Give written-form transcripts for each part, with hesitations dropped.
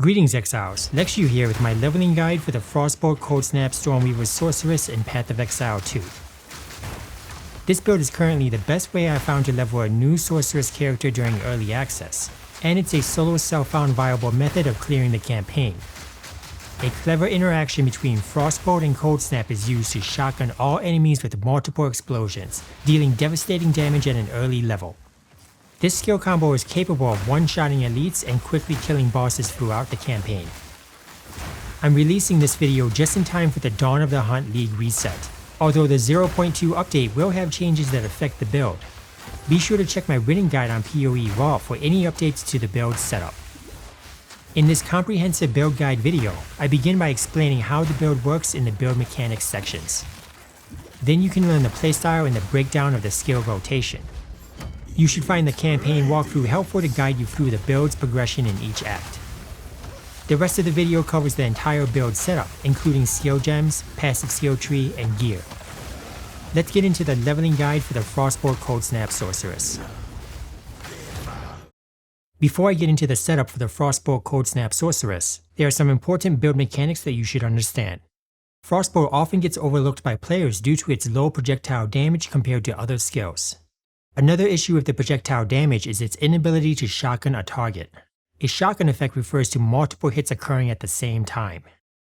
Greetings Exiles, Lexu here with my leveling guide for the Frostbolt, Cold Snap, Stormweaver, Sorceress, and Path of Exile 2. This build is currently the best way I found to level a new Sorceress character during early access, and it's a solo self-found viable method of clearing the campaign. A clever interaction between Frostbolt and Cold Snap is used to shotgun all enemies with multiple explosions, dealing devastating damage at an early level. This skill combo is capable of one-shotting elites and quickly killing bosses throughout the campaign. I'm releasing this video just in time for the Dawn of the Hunt League reset, although the 0.2 update will have changes that affect the build. Be sure to check my written guide on PoE Vault for any updates to the build setup. In this comprehensive build guide video, I begin by explaining how the build works in the build mechanics sections. Then you can learn the playstyle and the breakdown of the skill rotation. You should find the campaign walkthrough helpful to guide you through the build's progression in each act. The rest of the video covers the entire build setup, including skill gems, passive skill tree, and gear. Let's get into the leveling guide for the Frostbolt Cold Snap Sorceress. Before I get into the setup for the Frostbolt Cold Snap Sorceress, there are some important build mechanics that you should understand. Frostbolt often gets overlooked by players due to its low projectile damage compared to other skills. Another issue with the projectile damage is its inability to shotgun a target. A shotgun effect refers to multiple hits occurring at the same time.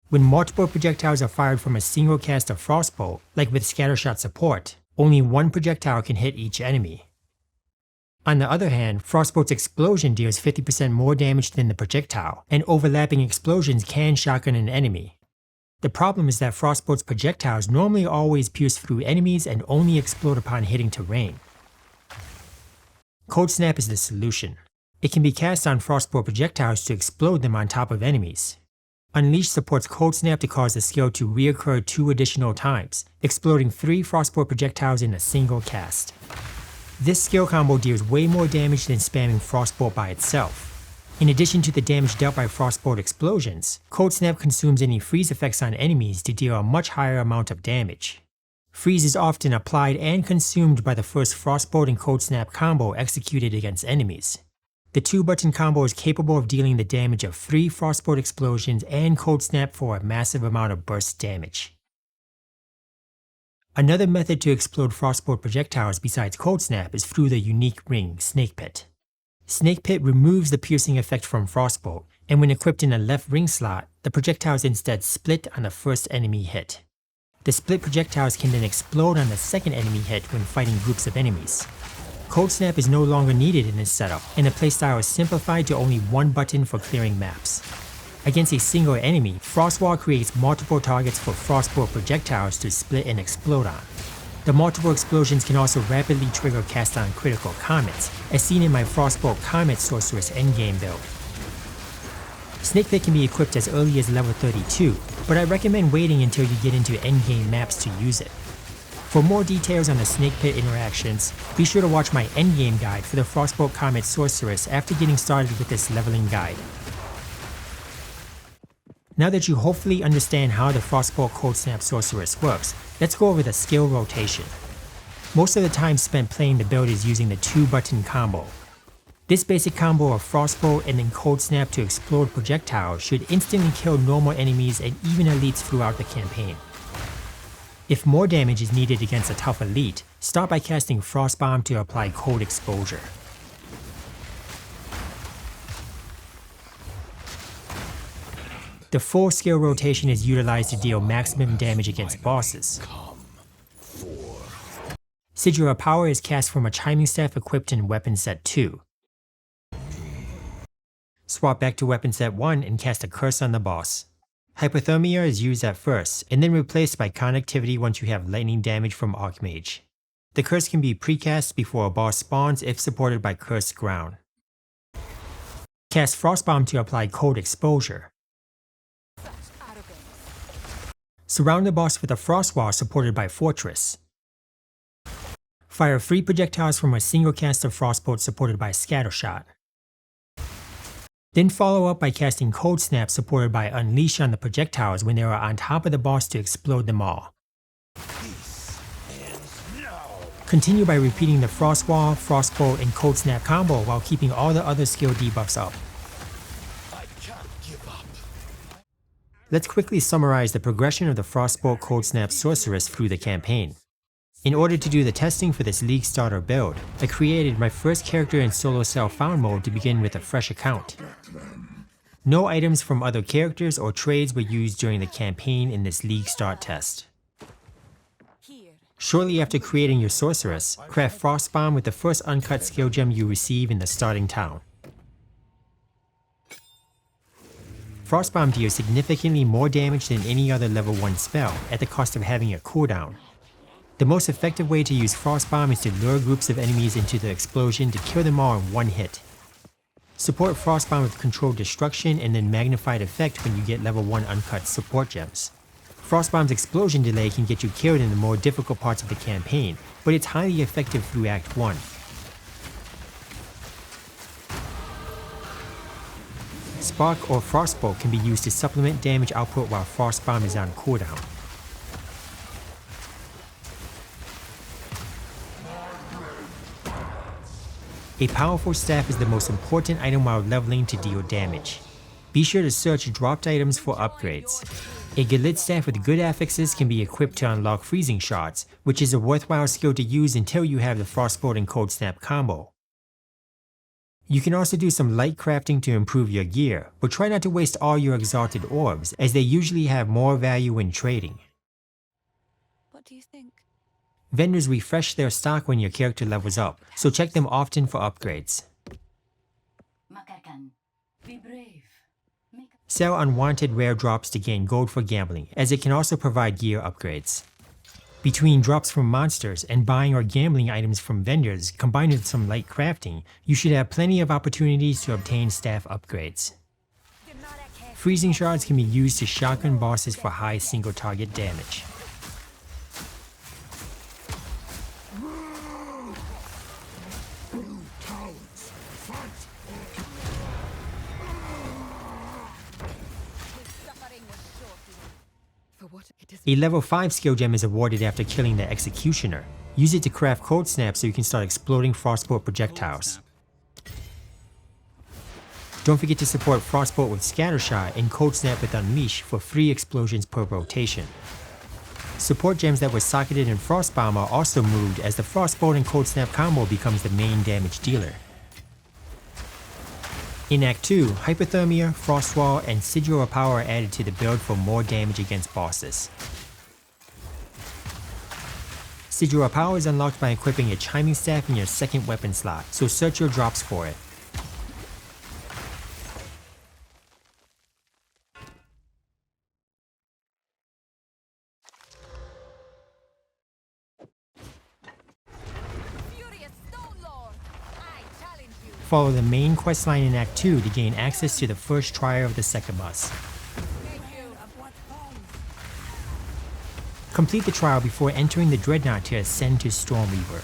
When multiple projectiles are fired from a single cast of Frostbolt, like with scattershot support, only one projectile can hit each enemy. On the other hand, Frostbolt's explosion deals 50% more damage than the projectile, and overlapping explosions can shotgun an enemy. The problem is that Frostbolt's projectiles normally always pierce through enemies and only explode upon hitting terrain. Cold Snap is the solution. It can be cast on Frostbolt projectiles to explode them on top of enemies. Unleash supports Cold Snap to cause the skill to reoccur 2 additional times, exploding 3 Frostbolt projectiles in a single cast. This skill combo deals way more damage than spamming Frostbolt by itself. In addition to the damage dealt by Frostbolt explosions, Cold Snap consumes any freeze effects on enemies to deal a much higher amount of damage. Freeze is often applied and consumed by the first Frostbolt and Cold Snap combo executed against enemies. The 2-button combo is capable of dealing the damage of 3 Frostbolt explosions and Cold Snap for a massive amount of burst damage. Another method to explode Frostbolt projectiles besides Cold Snap is through the unique ring, Snakepit. Snakepit removes the piercing effect from Frostbolt, and when equipped in a left ring slot, the projectiles instead split on the first enemy hit. The split projectiles can then explode on the second enemy hit when fighting groups of enemies. Cold Snap is no longer needed in this setup, and the playstyle is simplified to only one button for clearing maps. Against a single enemy, Frostwall creates multiple targets for Frostbolt projectiles to split and explode on. The multiple explosions can also rapidly trigger cast on critical Comets, as seen in my Frostbolt Comet Sorceress endgame build. Snakepit can be equipped as early as level 32, but I recommend waiting until you get into endgame maps to use it. For more details on the Snakepit interactions, be sure to watch my endgame guide for the Frostbolt Comet Sorceress after getting started with this leveling guide. Now that you hopefully understand how the Frostbolt Cold Snap Sorceress works, let's go over the skill rotation. Most of the time spent playing the build is using the 2-button combo. This basic combo of Frostbolt and then Cold Snap to explode projectiles should instantly kill normal enemies and even elites throughout the campaign. If more damage is needed against a tough elite, start by casting Frostbomb to apply cold exposure. The full skill rotation is utilized to deal maximum damage against bosses. Sigil Power is cast from a Chiming Staff equipped in Weapon Set 2. Swap back to Weapon Set 1 and cast a Curse on the boss. Hypothermia is used at first, and then replaced by Connectivity once you have lightning damage from Archmage. The curse can be precast before a boss spawns if supported by Cursed Ground. Cast Frostbomb to apply Cold Exposure. Surround the boss with a Frost Wall supported by Fortress. Fire 3 projectiles from a single cast of Frostbolt supported by Scattershot. Then follow up by casting Cold Snap supported by Unleash on the projectiles when they are on top of the boss to explode them all. Continue by repeating the Frost Wall, Frostbolt, and Cold Snap combo while keeping all the other skill debuffs up. Let's quickly summarize the progression of the Frostbolt Cold Snap Sorceress through the campaign. In order to do the testing for this League starter build, I created my first character in solo self-found mode to begin with a fresh account. No items from other characters or trades were used during the campaign in this League start test. Shortly after creating your sorceress, craft Frostbomb with the first uncut skill gem you receive in the starting town. Frostbomb deals significantly more damage than any other level 1 spell at the cost of having a cooldown. The most effective way to use Frostbomb is to lure groups of enemies into the explosion to kill them all in one hit. Support Frostbomb with Controlled Destruction and then Magnified Effect when you get level 1 uncut support gems. Frostbomb's explosion delay can get you killed in the more difficult parts of the campaign, but it's highly effective through Act 1. Spark or Frostbolt can be used to supplement damage output while Frostbomb is on cooldown. A powerful staff is the most important item while leveling to deal damage. Be sure to search dropped items for upgrades. A Galit staff with good affixes can be equipped to unlock freezing shards, which is a worthwhile skill to use until you have the Frostbolt and Cold Snap combo. You can also do some light crafting to improve your gear, but try not to waste all your exalted orbs, as they usually have more value when trading. What do you think? Vendors refresh their stock when your character levels up, so check them often for upgrades. Sell unwanted rare drops to gain gold for gambling, as it can also provide gear upgrades. Between drops from monsters and buying or gambling items from vendors combined with some light crafting, you should have plenty of opportunities to obtain staff upgrades. Freezing shards can be used to shotgun bosses for high single target damage. A level 5 skill gem is awarded after killing the Executioner. Use it to craft Cold Snap so you can start exploding Frostbolt projectiles. Don't forget to support Frostbolt with Scattershot and Cold Snap with Unleash for 3 explosions per rotation. Support gems that were socketed in Frostbomb are also moved as the Frostbolt and Cold Snap combo becomes the main damage dealer. In Act 2, Hypothermia, Frostwall, and Sigil of Power are added to the build for more damage against bosses. Sigil of Power is unlocked by equipping a Chiming Staff in your second weapon slot, so search your drops for it. Follow the main questline in Act 2 to gain access to the first trial of the second boss. Complete the trial before entering the Dreadnought to ascend to Stormweaver.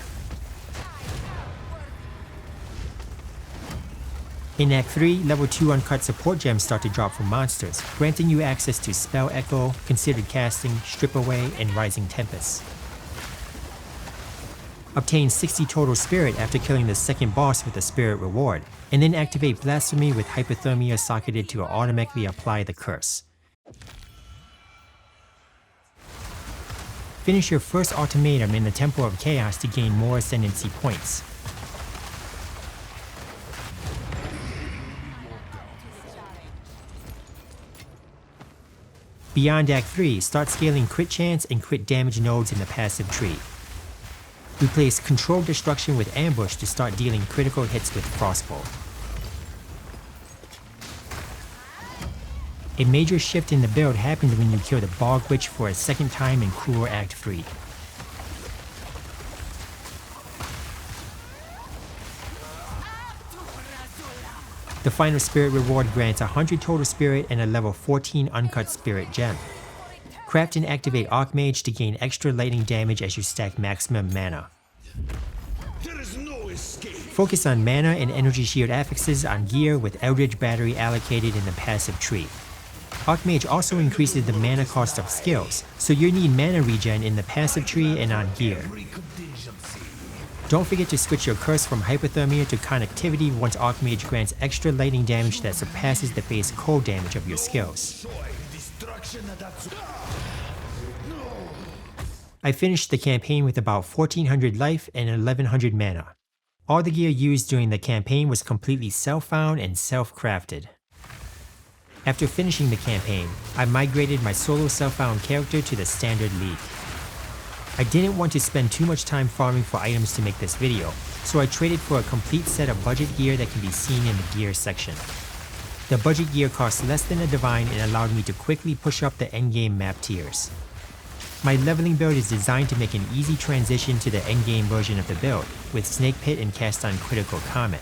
In Act 3, level 2 uncut support gems start to drop from monsters, granting you access to Spell Echo, Considered Casting, Strip Away, and Rising Tempest. Obtain 60 total spirit after killing the second boss with the spirit reward, and then activate Blasphemy with Hypothermia socketed to automatically apply the curse. Finish your first ultimatum in the Temple of Chaos to gain more ascendancy points. Beyond Act 3, start scaling crit chance and crit damage nodes in the passive tree. Replace Controlled Destruction with Ambush to start dealing critical hits with Frostbolt. A major shift in the build happened when you kill the Bog Witch for a second time in Cruel Act 3. The final spirit reward grants 100 total spirit and a level 14 uncut spirit gem. Craft and activate Archmage to gain extra lightning damage as you stack maximum mana. There is no escape. Focus on mana and energy shield affixes on gear with Eldritch battery allocated in the passive tree. Archmage also increases the mana cost of skills, so you need mana regen in the passive tree and on gear. Don't forget to switch your curse from hypothermia to connectivity once Archmage grants extra lightning damage that surpasses the base cold damage of your skills. I finished the campaign with about 1400 life and 1100 mana. All the gear used during the campaign was completely self-found and self-crafted. After finishing the campaign, I migrated my solo self-found character to the standard league. I didn't want to spend too much time farming for items to make this video, so I traded for a complete set of budget gear that can be seen in the gear section. The budget gear cost less than a divine and allowed me to quickly push up the endgame map tiers. My leveling build is designed to make an easy transition to the endgame version of the build, with Snakepit and cast on critical Comet.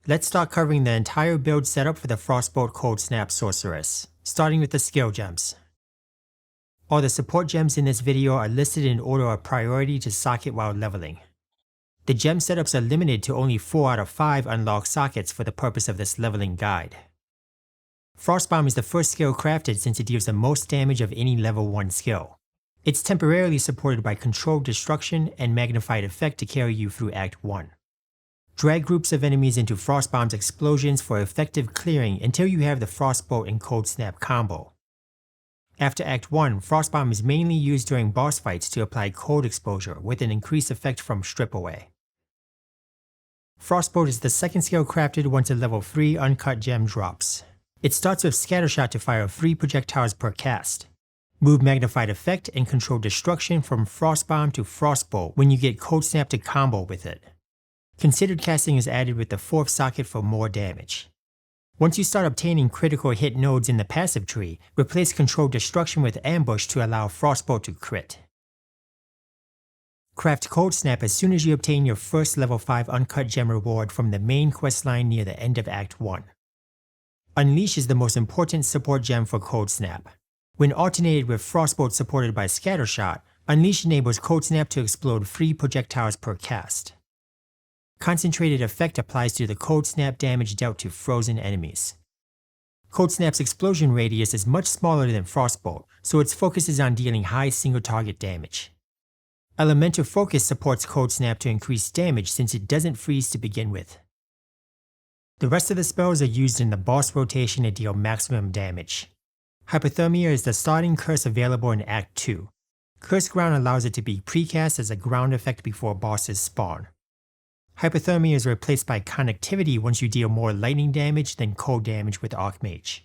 Let's start covering the entire build setup for the Frostbolt Cold Snap Sorceress, starting with the skill gems. All the support gems in this video are listed in order of priority to socket while leveling. The gem setups are limited to only 4 out of 5 unlocked sockets for the purpose of this leveling guide. Frostbomb is the first skill crafted since it deals the most damage of any level 1 skill. It's temporarily supported by Controlled Destruction and Magnified Effect to carry you through Act 1. Drag groups of enemies into Frostbomb's explosions for effective clearing until you have the Frostbolt and Cold Snap combo. After Act 1, Frostbomb is mainly used during boss fights to apply cold exposure with an increased effect from Strip Away. Frostbolt is the second skill crafted once a level 3 uncut gem drops. It starts with Scattershot to fire 3 projectiles per cast. Move Magnified Effect and Control Destruction from Frostbomb to Frostbolt when you get Cold Snap to combo with it. Considered casting is added with the 4th socket for more damage. Once you start obtaining critical hit nodes in the passive tree, replace Controlled Destruction with Ambush to allow Frostbolt to crit. Craft Cold Snap as soon as you obtain your first level 5 uncut gem reward from the main questline near the end of Act 1. Unleash is the most important support gem for Cold Snap. When alternated with Frostbolt supported by Scattershot, Unleash enables Cold Snap to explode 3 projectiles per cast. Concentrated Effect applies to the Cold Snap damage dealt to frozen enemies. Cold Snap's explosion radius is much smaller than Frostbolt, so its focus is on dealing high single target damage. Elemental Focus supports Cold Snap to increase damage since it doesn't freeze to begin with. The rest of the spells are used in the boss rotation to deal maximum damage. Hypothermia is the starting curse available in Act 2. Curse Ground allows it to be precast as a ground effect before bosses spawn. Hypothermia is replaced by Connectivity once you deal more lightning damage than cold damage with Archmage.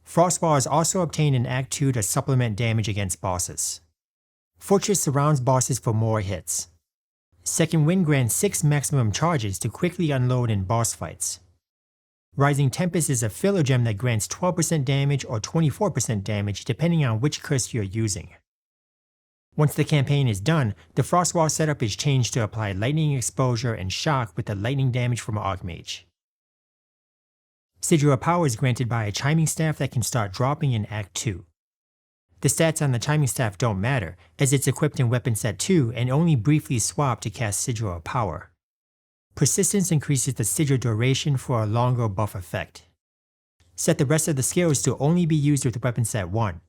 Frostball is also obtained in Act 2 to supplement damage against bosses. Fortress surrounds bosses for more hits. Second Wind grants 6 maximum charges to quickly unload in boss fights. Rising Tempest is a filler gem that grants 12% damage or 24% damage depending on which curse you're using. Once the campaign is done, the Frostwall setup is changed to apply lightning exposure and shock with the lightning damage from Archmage. Sigil of Power is granted by a Chiming Staff that can start dropping in Act 2. The stats on the Chiming Staff don't matter, as it's equipped in Weapon Set 2 and only briefly swapped to cast Sigil of Power. Persistence increases the Sigil duration for a longer buff effect. Set the rest of the skills to only be used with Weapon Set 1.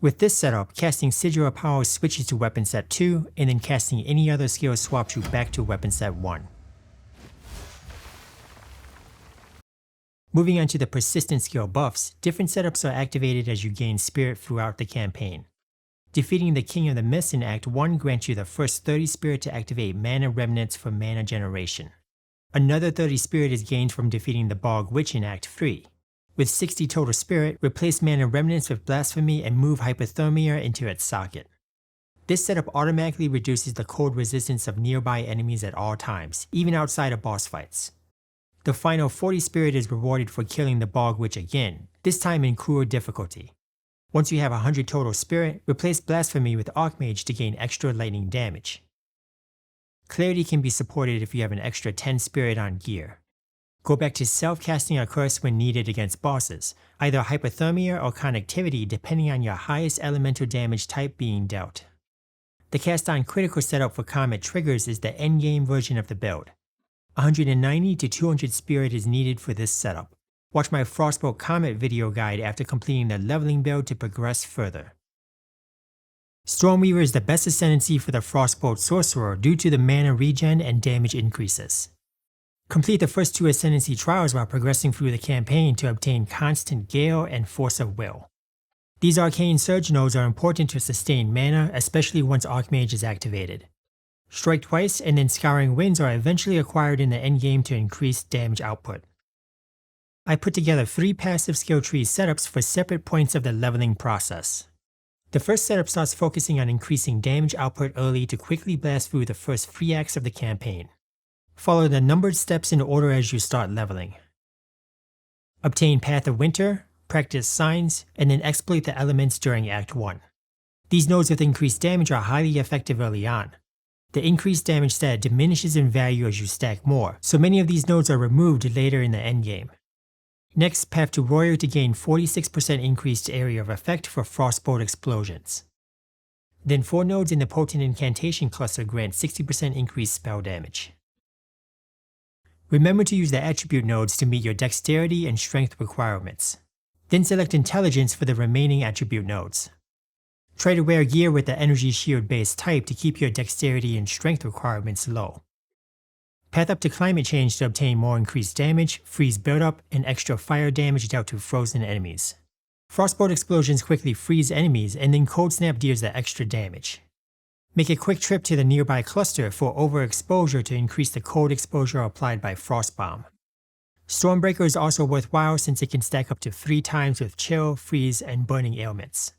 With this setup, casting Sigil of Power switches to Weapon Set 2, and then casting any other skill swaps you back to Weapon Set 1. Moving on to the persistent skill buffs, different setups are activated as you gain spirit throughout the campaign. Defeating the King of the Mist in Act 1 grants you the first 30 spirit to activate mana remnants for mana generation. Another 30 spirit is gained from defeating the Bog Witch in Act 3. With 60 total spirit, replace mana remnants with Blasphemy and move Hypothermia into its socket. This setup automatically reduces the cold resistance of nearby enemies at all times, even outside of boss fights. The final 40 spirit is rewarded for killing the Bog Witch again, this time in cruel difficulty. Once you have 100 total spirit, replace Blasphemy with Archmage to gain extra lightning damage. Clarity can be supported if you have an extra 10 spirit on gear. Go back to self-casting a curse when needed against bosses, either hypothermia or connectivity depending on your highest elemental damage type being dealt. The cast on critical setup for Comet triggers is the endgame version of the build. 190 to 200 spirit is needed for this setup. Watch my Frostbolt Comet video guide after completing the leveling build to progress further. Stormweaver is the best ascendancy for the Frostbolt Sorcerer due to the mana regen and damage increases. Complete the first 2 ascendancy trials while progressing through the campaign to obtain Constant Gale and Force of Will. These arcane surge nodes are important to sustain mana, especially once Archmage is activated. Strike twice and then Scouring Winds are eventually acquired in the endgame to increase damage output. I put together 3 passive skill tree setups for separate points of the leveling process. The first setup starts focusing on increasing damage output early to quickly blast through the first 3 acts of the campaign. Follow the numbered steps in order as you start leveling. Obtain Path of Winter, practice Signs, and then exploit the elements during Act 1. These nodes with increased damage are highly effective early on. The increased damage stat diminishes in value as you stack more, so many of these nodes are removed later in the endgame. Next, Path to Warrior to gain 46% increased area of effect for Frostbolt explosions. Then 4 nodes in the Potent Incantation cluster grant 60% increased spell damage. Remember to use the attribute nodes to meet your dexterity and strength requirements. Then select Intelligence for the remaining attribute nodes. Try to wear gear with the energy shield based type to keep your dexterity and strength requirements low. Path up to Climate Change to obtain more increased damage, freeze buildup, and extra fire damage dealt to frozen enemies. Frostbolt explosions quickly freeze enemies, and then Cold Snap deals the extra damage. Make a quick trip to the nearby cluster for overexposure to increase the cold exposure applied by Frostbomb. Stormbreaker is also worthwhile since it can stack up to 3 times with Chill, Freeze, and Burning ailments.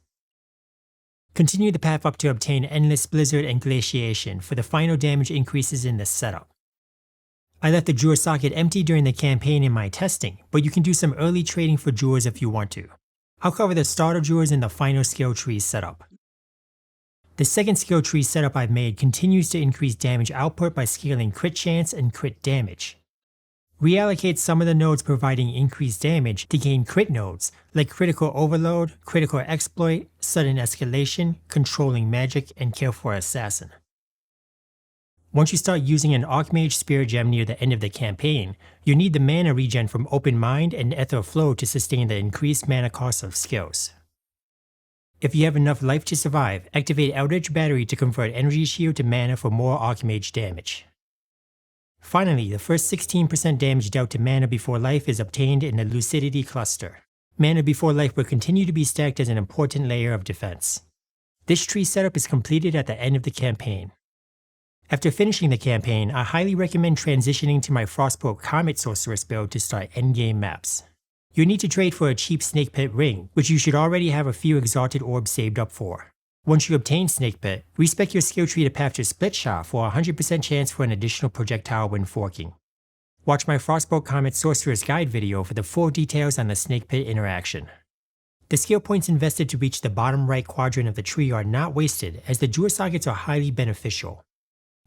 Continue the path up to obtain Endless Blizzard and Glaciation for the final damage increases in this setup. I left the Jewel socket empty during the campaign in my testing, but you can do some early trading for jewels if you want to. I'll cover the starter jewels in the final skill tree setup. The second skill tree setup I've made continues to increase damage output by scaling crit chance and crit damage. Reallocate some of the nodes providing increased damage to gain crit nodes like Critical Overload, Critical Exploit, Sudden Escalation, Controlling Magic, and Kill for Assassin. Once you start using an Archmage Spirit Gem near the end of the campaign, you need the mana regen from Open Mind and Ether Flow to sustain the increased mana cost of skills. If you have enough life to survive, activate Eldritch Battery to convert Energy Shield to mana for more Archmage damage. Finally, the first 16% damage dealt to Mana Before Life is obtained in the Lucidity cluster. Mana Before Life will continue to be stacked as an important layer of defense. This tree setup is completed at the end of the campaign. After finishing the campaign, I highly recommend transitioning to my Frostbolt Comet Sorceress build to start endgame maps. You need to trade for a cheap Snakepit ring, which you should already have a few exalted orbs saved up for. Once you obtain Snakepit, respec your skill tree to Path to Splitshot for a 100% chance for an additional projectile when forking. Watch my Frostbolt Comet Sorceress guide video for the full details on the Snakepit interaction. The skill points invested to reach the bottom right quadrant of the tree are not wasted, as the jewel sockets are highly beneficial.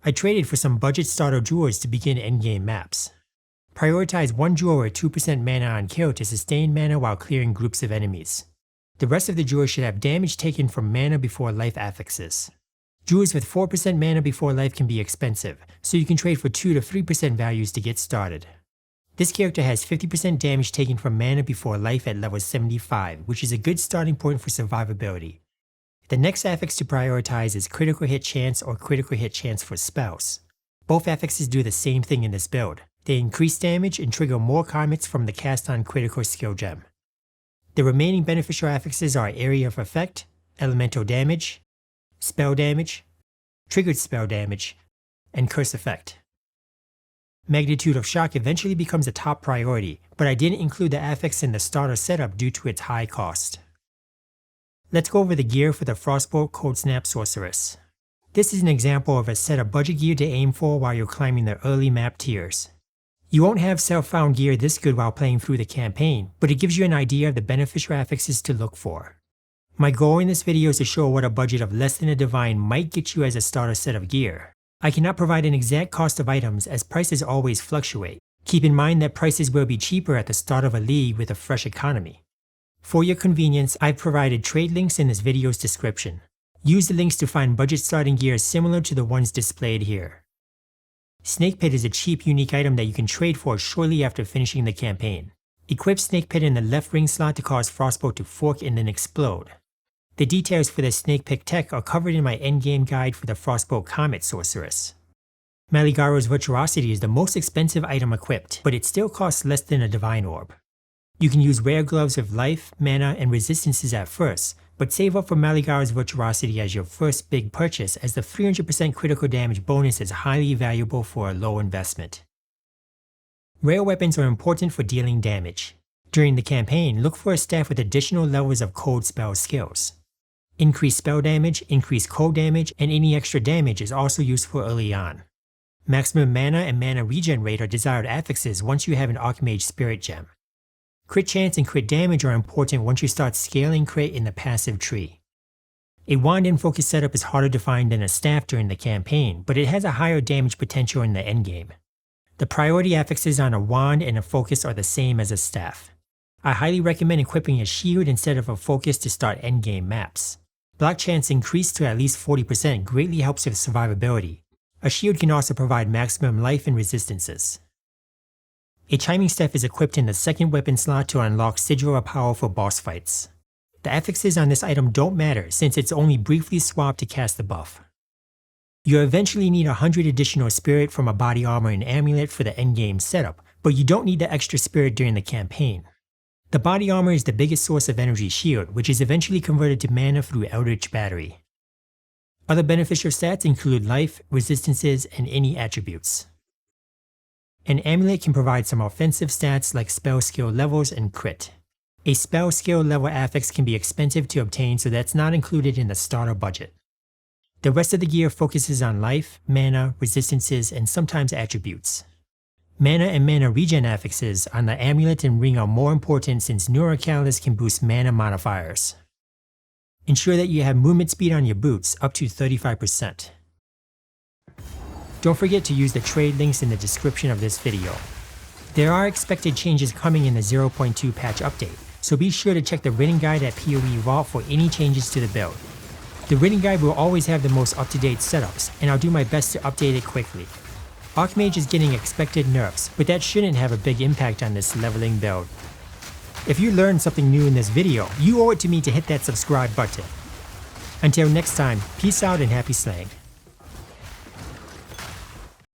I traded for some budget starter jewels to begin endgame maps. Prioritize 1 jewel or 2% mana on kill to sustain mana while clearing groups of enemies. The rest of the jewels should have damage taken from Mana Before Life affixes. Jewels with 4% Mana Before Life can be expensive, so you can trade for 2 to 3% values to get started. This character has 50% damage taken from Mana Before Life at level 75, which is a good starting point for survivability. The next affix to prioritize is Critical Hit Chance or Critical Hit Chance for spells. Both affixes do the same thing in this build. They increase damage and trigger more comets from the cast on critical skill gem. The remaining beneficial affixes are Area of Effect, Elemental Damage, Spell Damage, Triggered Spell Damage, and Curse Effect. Magnitude of Shock eventually becomes a top priority, but I didn't include the affix in the starter setup due to its high cost. Let's go over the gear for the Frostbolt Cold Snap Sorceress. This is an example of a set of budget gear to aim for while you're climbing the early map tiers. You won't have self-found gear this good while playing through the campaign, but it gives you an idea of the beneficial affixes to look for. My goal in this video is to show what a budget of less than a divine might get you as a starter set of gear. I cannot provide an exact cost of items as prices always fluctuate. Keep in mind that prices will be cheaper at the start of a league with a fresh economy. For your convenience, I've provided trade links in this video's description. Use the links to find budget starting gear similar to the ones displayed here. Snakepit is a cheap, unique item that you can trade for shortly after finishing the campaign. Equip Snakepit in the left ring slot to cause Frostbolt to fork and then explode. The details for the Snakepit tech are covered in my endgame guide for the Frostbolt Comet Sorceress. Maligaro's Virtuosity is the most expensive item equipped, but it still costs less than a Divine Orb. You can use rare gloves with life, mana, and resistances at first, but save up for Maligaro's Virtuosity as your first big purchase, as the 300% critical damage bonus is highly valuable for a low investment. Rare weapons are important for dealing damage. During the campaign, look for a staff with additional levels of cold spell skills. Increased spell damage, increased cold damage, and any extra damage is also useful early on. Maximum mana and mana regen rate are desired affixes once you have an Archmage Spirit Gem. Crit chance and crit damage are important once you start scaling crit in the passive tree. A wand and focus setup is harder to find than a staff during the campaign, but it has a higher damage potential in the endgame. The priority affixes on a wand and a focus are the same as a staff. I highly recommend equipping a shield instead of a focus to start endgame maps. Block chance increased to at least 40% greatly helps with survivability. A shield can also provide maximum life and resistances. A chiming staff is equipped in the second weapon slot to unlock Sigil of Power for boss fights. The affixes on this item don't matter since it's only briefly swapped to cast the buff. You'll eventually need 100 additional spirit from a body armor and amulet for the endgame setup, but you don't need the extra spirit during the campaign. The body armor is the biggest source of energy shield, which is eventually converted to mana through Eldritch battery. Other beneficial stats include life, resistances, and any attributes. An amulet can provide some offensive stats like spell skill levels and crit. A spell skill level affix can be expensive to obtain, so that's not included in the starter budget. The rest of the gear focuses on life, mana, resistances, and sometimes attributes. Mana and mana regen affixes on the amulet and ring are more important since Neurocalus can boost mana modifiers. Ensure that you have movement speed on your boots up to 35%. Don't forget to use the trade links in the description of this video. There are expected changes coming in the 0.2 patch update, so be sure to check the written guide at PoE Vault for any changes to the build. The written guide will always have the most up-to-date setups, and I'll do my best to update it quickly. Archmage is getting expected nerfs, but that shouldn't have a big impact on this leveling build. If you learned something new in this video, you owe it to me to hit that subscribe button. Until next time, peace out and happy slaying.